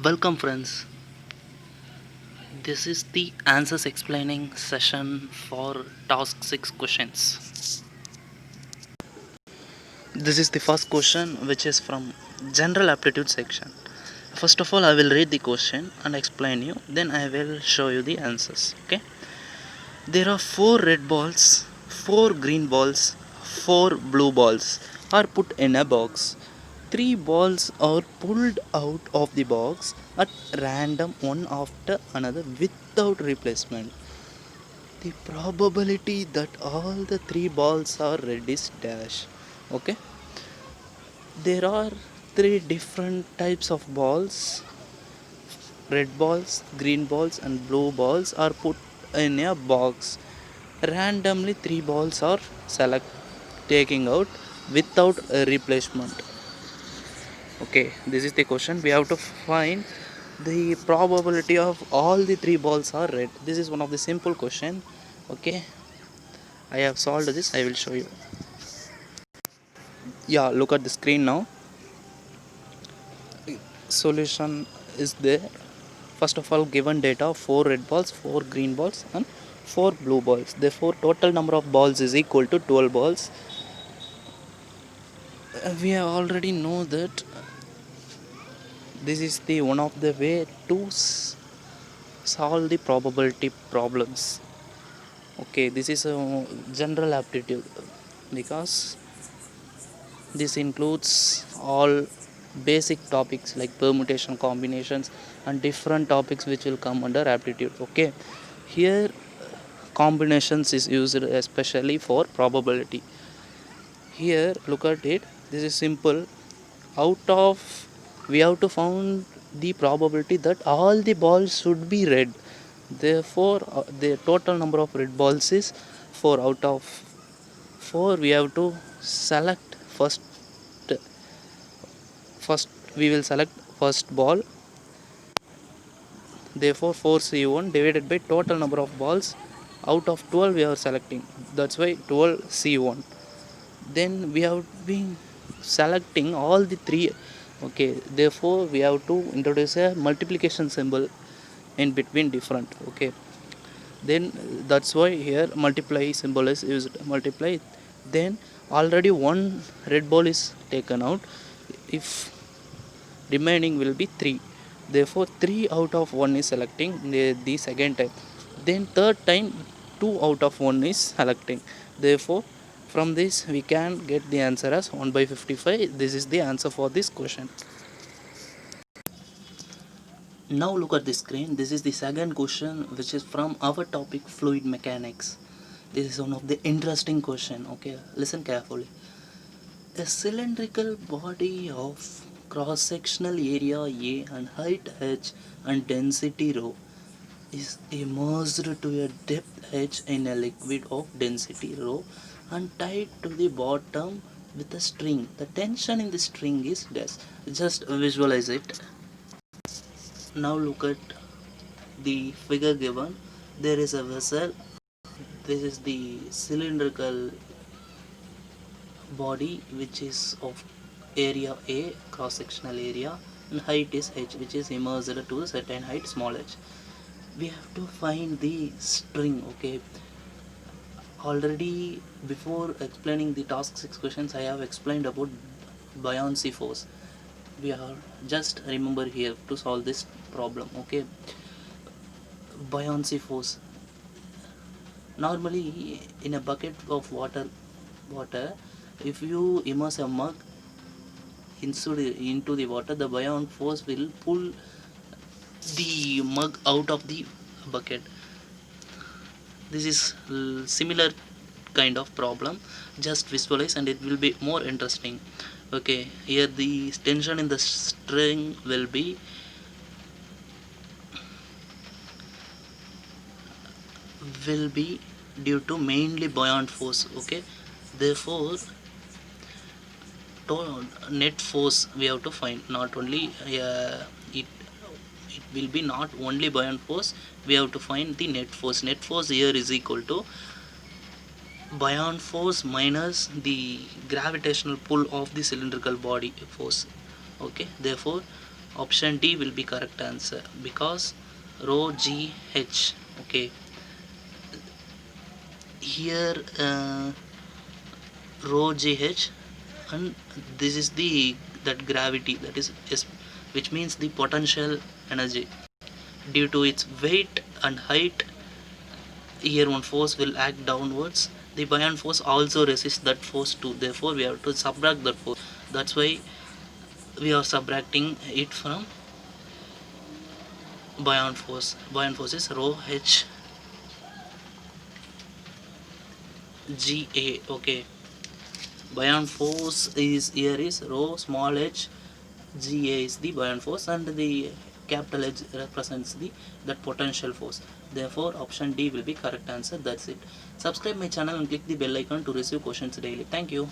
Welcome, friends. This is the answers explaining session for task 6 questions. This is the first question, which is from general aptitude section. First of all, I will read the question and explain you, then I will show you the answers. Okay, there are 4 red balls, 4 green balls, 4 blue balls are put in a box. 3 balls are pulled out of the box at random, one after another, without replacement. The probability that all the 3 balls are red is dash. Okay, there are 3 different types of balls. Red balls, green balls and blue balls are put in a box. Randomly 3 balls are select taking out without a replacement. Okay, this is the question. We have to find the probability of all the 3 balls are red. This is one of the simple question. Okay, I have solved this. I will show you. Yeah, look at the screen now. Solution is there. First of all, given data, 4 red balls, 4 green balls and 4 blue balls. Therefore total number of balls is equal to 12 balls. We have already know that this is the one of the way to solve the probability problems. Okay, this is a general aptitude because this includes all basic topics like permutation, combinations and different topics which will come under aptitude. Okay, here combinations is used especially for probability. Here look at it, this is simple. Out of, we have to find the probability that all the balls should be red. Therefore the total number of red balls is 4. Out of 4 we have to select first we will select first ball. Therefore 4C1 divided by total number of balls. Out of 12 we are selecting, that's why 12C1. Then we have been selecting all the 3. Okay, therefore we have to introduce a multiplication symbol in between different. Okay, then that's why here multiply symbol is used. Multiply, then already one red ball is taken out. If remaining will be 3, therefore 3 out of 1 is selecting the second time. Then third time 2 out of 1 is selecting. Therefore from this we can get the answer as 1 by 55. This is the answer for this question. Now look at the screen. This is the second question, which is from our topic fluid mechanics. This is one of the interesting question. Okay, listen carefully. A cylindrical body of cross-sectional area A and height h and density rho is immersed to a depth h in a liquid of density rho and tied to the bottom with a string. The tension in the string is dash. Just visualize it. Now look at the figure given. There is a vessel. This is the cylindrical body which is of area A, cross sectional area, and height is h, which is immersed to a certain height, small h. We have to find the string. Okay, already before explaining the task 6 questions I have explained about buoyancy force. We are just remember here to solve this problem. Okay, buoyancy force. Normally in a bucket of water, if you immerse a mug into the water, the buoyant force will pull the mug out of the bucket. This is similar kind of problem. Just visualize and it will be more interesting. Okay, here the tension in the string will be due to mainly buoyant force. Okay, therefore net force we have to find. Not only it will be not only buoyant force, we have to find the net force. Net force here is equal to buoyant force minus the gravitational pull of the cylindrical body force. Okay, therefore Option D will be correct answer because rho g h. Okay, here rho g h, and this is the that gravity, that is which means the potential energy. Due to its weight and height, here one force will act downwards. The buoyant force also resists that force too. Therefore, we have to subtract that force. That's why we are subtracting it from buoyant force. Buoyant force is rho h g a. Okay, buoyant force is here is rho small h g a is the buoyant force, and the capital H represents the that potential force. Therefore, option D will be correct answer. That's it. Subscribe my channel and click the bell icon to receive questions daily. Thank you.